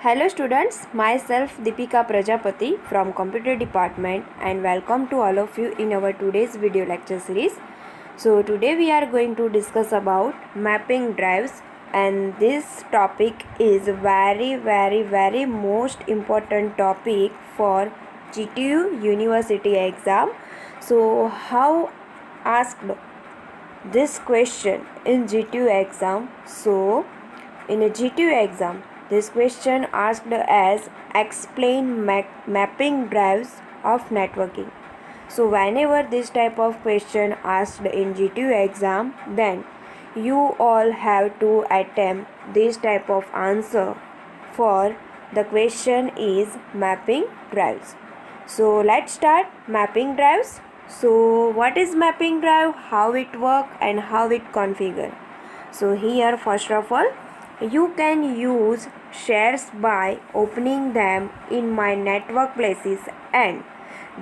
Hello students, myself Deepika Prajapati from Computer Department and welcome to all of you in our today's video lecture series. So today we are going to discuss about mapping drives, and this topic is very most important topic for GTU University exam. So how asked this question in GTU exam? So in a GTU exam, this question asked as explain mapping drives of networking. So whenever this type of question asked in GTU exam, then you all have to attempt this type of answer for the question is mapping drives. So let's start mapping drives. So what is mapping drive, how it work and how it configure? So here first of all, you can use shares by opening them in my network places and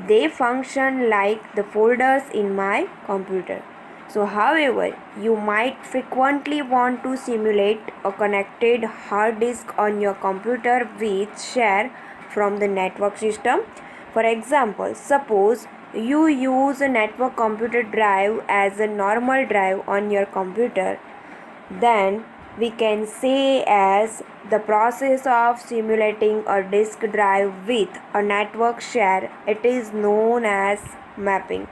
they function like the folders in my computer. So however, you might frequently want to simulate a connected hard disk on your computer with share from the network system. For example, suppose you use a network computer drive as a normal drive on your computer, then we can say as the process of simulating a disk drive with a network share, it is known as mapping.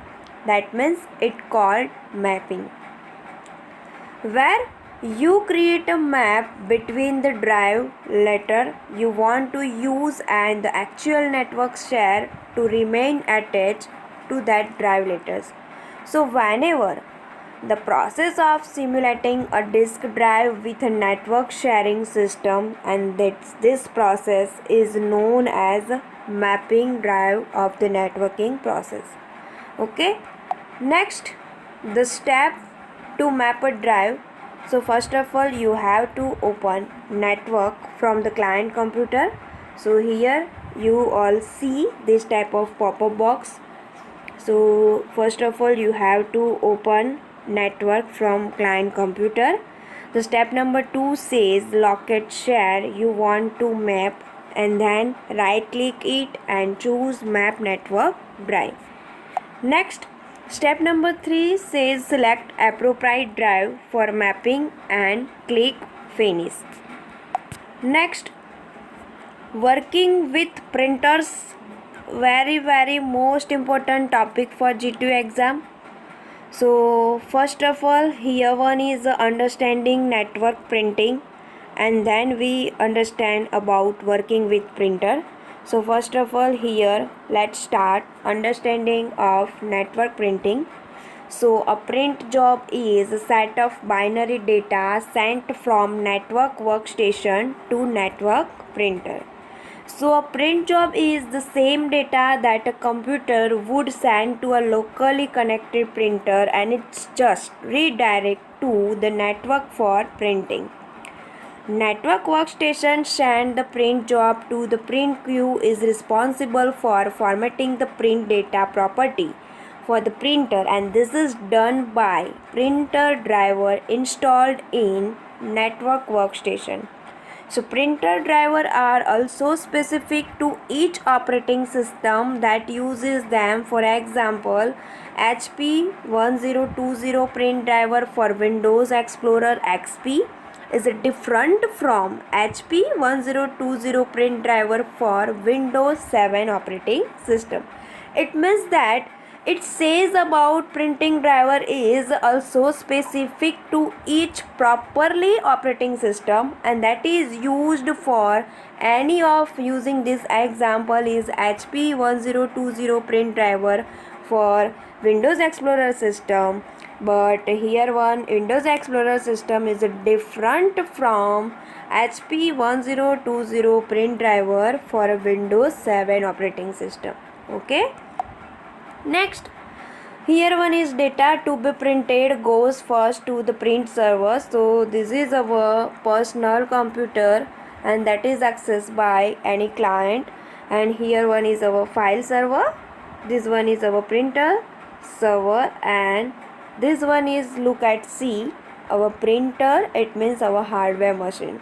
That means it called mapping, where you create a map between the drive letter you want to use and the actual network share to remain attached to that drive letters. So whenever the process of simulating a disk drive with a network sharing system, and this process is known as mapping drive of the networking process. Okay, next, the step to map a drive. So first of all, you have to open network from the client computer. So here you all see this type of pop-up box. So first of all, you have to open network from client computer. The step number 2 says locate share you want to map, and then right click it and choose map network drive. Next, step number 3 says select appropriate drive for mapping and click finish. Next, working with printers, very most important topic for GTU exam. So first of all, here one is understanding network printing, and then we understand about working with printer. So first of all, here let's start understanding of network printing. So a print job is a set of binary data sent from network workstation to network printer. So a print job is the same data that a computer would send to a locally connected printer, and it's just redirect to the network for printing. Network workstation send the print job to the print queue is responsible for formatting the print data property for the printer, and this is done by printer driver installed in network workstation. So printer driver are also specific to each operating system that uses them. For example, HP 1020 print driver for Windows Explorer XP is different from HP 1020 print driver for Windows 7 operating system. It means that it says about printing driver is also specific to each properly operating system, and that is used for any of using this example is HP 1020 print driver for Windows Explorer system, but here one Windows Explorer system is different from HP 1020 print driver for a Windows 7 operating system. Okay. Next, here one is data to be printed goes first to the print server. So this is our personal computer and that is accessed by any client, and here one is our file server, this one is our printer server, and this one is, look at, see, our printer, it means our hardware machine.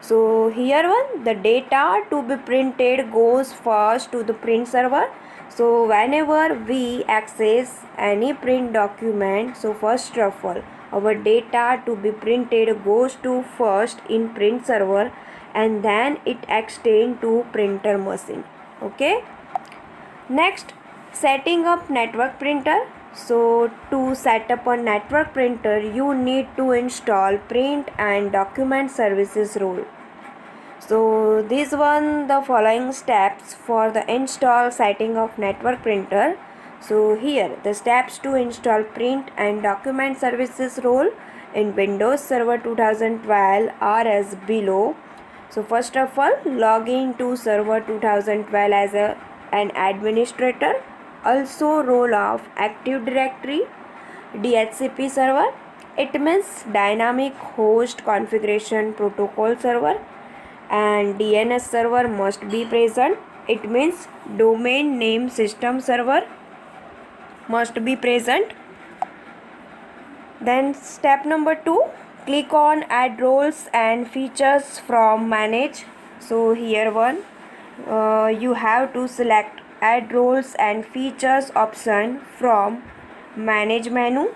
So here one, the data to be printed goes first to the print server. So whenever we access any print document, so first of all our data to be printed goes to first in print server and then it extend to printer machine. Okay. Next, setting up network printer. So to set up a network printer, you need to install print and document services rule. So these one the following steps for the install setting of network printer. So here the steps to install print and document services role in Windows Server 2012 are as below. So first of all, log in to Server 2012 as an administrator. Also role of Active Directory DHCP server. It means dynamic host configuration protocol server, and DNS server must be present. It means domain name system server must be present. Then step number 2, click on add roles and features from manage. So here one, you have to select add roles and features option from manage menu.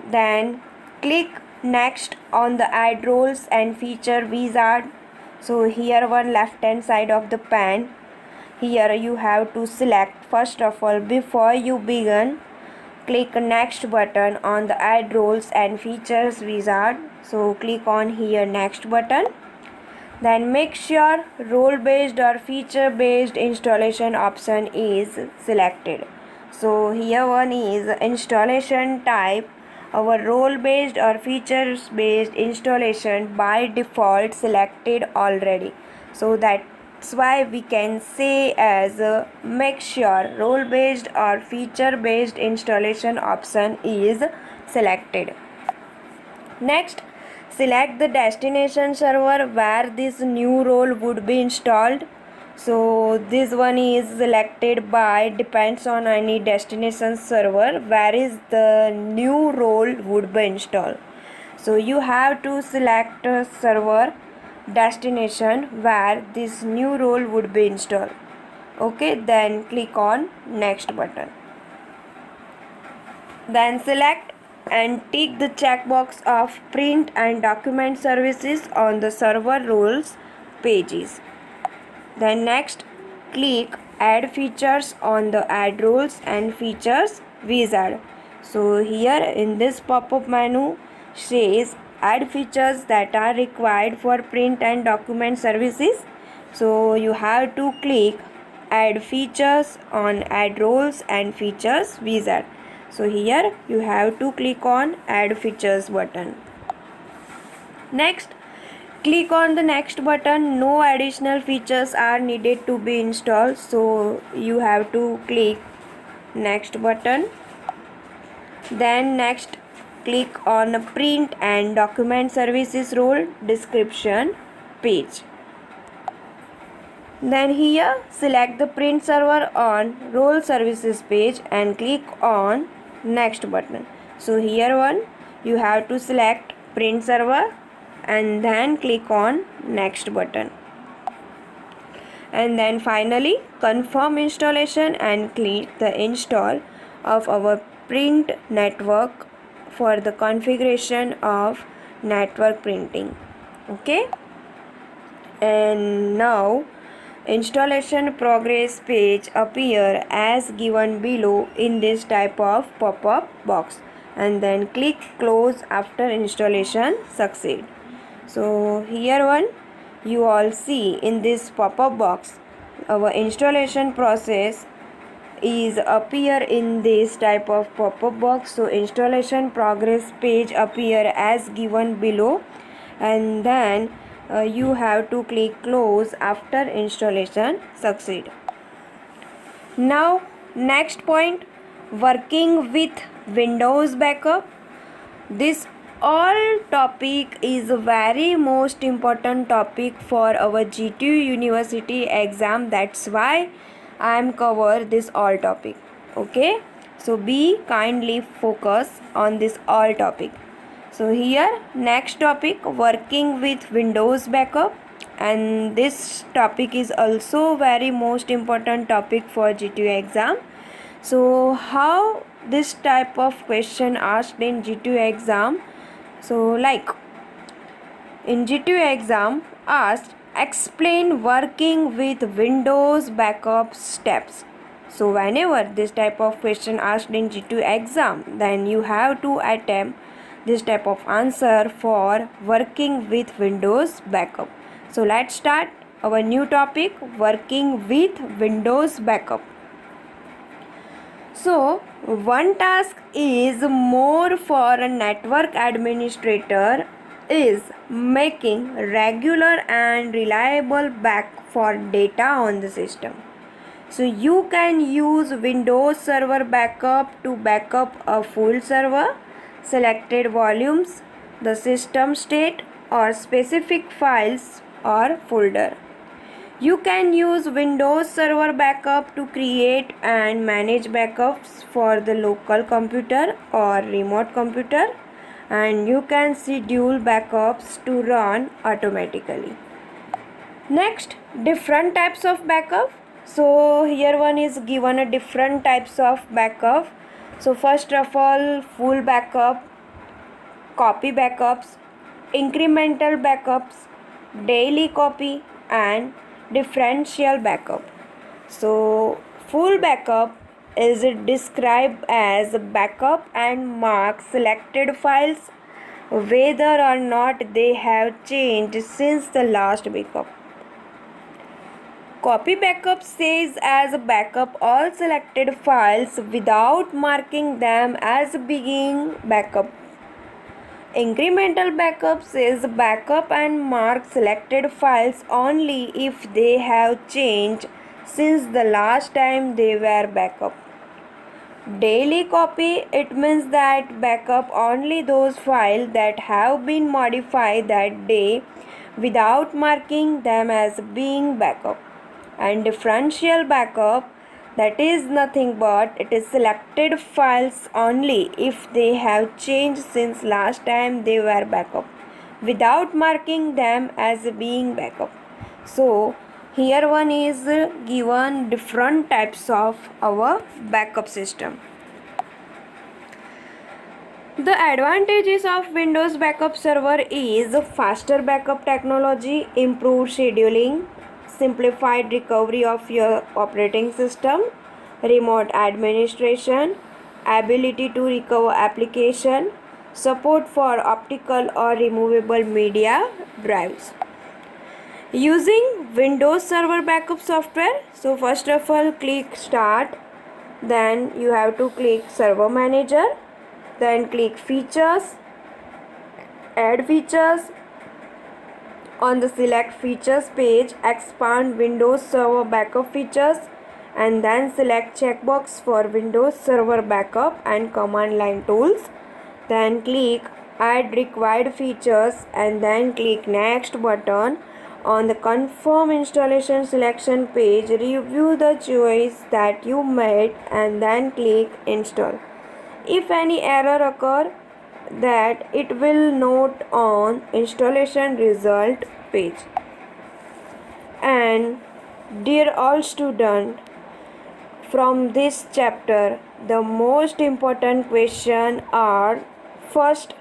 Then click next on the add roles and feature wizard. So here one left hand side of the pane, here you have to select first of all before you begin, click next button on the add roles and features wizard. So click on here next button. Then make sure role based or feature based installation option is selected. So here one is installation type. Our role based or features based installation by default selected already. So that's why we can say as make sure role based or feature based installation option is selected. Next, select the destination server where this new role would be installed. So this one is selected by depends on any destination server where is the new role would be installed. So you have to select a server destination where this new role would be installed. Okay, then click on next button. Then select and tick the checkbox of print and document services on the server roles pages. Then next, click add features on the add roles and features wizard. So here in this pop-up menu says add features that are required for print and document services. So you have to click add features on add roles and features wizard. So here you have to click on add features button. Next, click on the next button. No additional features are needed to be installed. So you have to click next button. Then next, click on print and document services role description page. Then here select the print server on role services page and click on next button. So here one you have to select print server and then click on next button. And then finally confirm installation and click the install of our print network for the configuration of network printing. Okay, and now installation progress page appear as given below in this type of pop-up box, and then click close after installation succeed. So here one you all see in this pop-up box our installation process is appear in this type of pop-up box. So installation progress page appear as given below, and then you have to click close after installation succeed. Now next point, working with Windows backup. This all topic is a very most important topic for our GTU University exam. That's why I am cover this all topic. Okay, so be kindly focus on this all topic. So here next topic, working with Windows backup, and this topic is also very most important topic for GTU exam. So how this type of question asked in GTU exam? So like in GTU exam asked explain working with Windows backup steps. So whenever this type of question asked in GTU exam, then you have to attempt this type of answer for working with Windows backup. So let's start our new topic, working with Windows backup. So one task is more for a network administrator is making regular and reliable back for data on the system. So you can use Windows Server Backup to backup a full server, selected volumes, the system state or specific files or folder. You can use Windows Server Backup to create and manage backups for the local computer or remote computer, and you can schedule backups to run automatically. Next, different types of backup. So here one is given a different types of backup. So first of all, full backup, copy backups, incremental backups, daily copy and differential backup. So full backup is described as backup and mark selected files whether or not they have changed since the last backup. Copy backup says as backup all selected files without marking them as being backup. Incremental backup says backup and mark selected files only if they have changed since the last time they were backup. Daily copy, it means that backup only those files that have been modified that day without marking them as being backup. And differential backup, that is nothing but it is selected files only if they have changed since last time they were backup without marking them as being backup. So here one is given different types of our backup system. The advantages of Windows backup server is faster backup technology, improved scheduling, simplified recovery of your operating system, remote administration, ability to recover application, support for optical or removable media drives. Using Windows Server Backup software, so first of all click Start, then you have to click Server Manager, then click Features, Add Features. On the Select Features page, expand Windows Server Backup features and then select checkbox for Windows Server Backup and command line tools. Then click Add Required Features and then click Next button. On the Confirm Installation selection page, review the choice that you made and then click Install. If any error occurs, that it will note on installation result page. And dear all students, from this chapter the most important question are: first,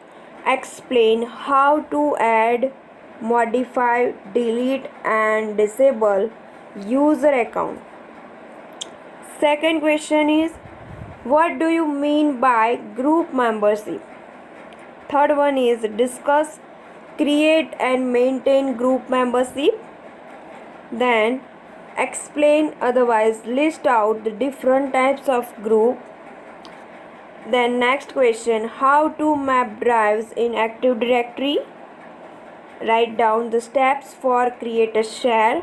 explain how to add, modify, delete and disable user account. Second question is, what do you mean by group membership? Third one is, discuss, create and maintain group membership. Then explain, otherwise list out the different types of group. Then next question, how to map drives in Active Directory. Write down the steps for create a share.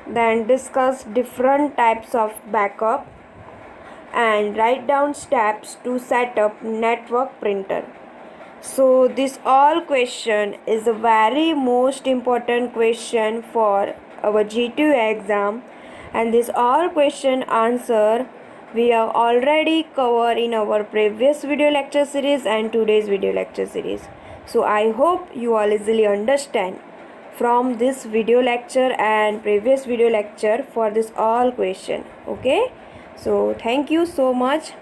Then discuss different types of backup and write down steps to set up network printer. So this all question is a very most important question for our GTU exam, and this all question answer we have already covered in our previous video lecture series and today's video lecture series. So I hope you all easily understand from this video lecture and previous video lecture for this all question. Okay, so thank you so much.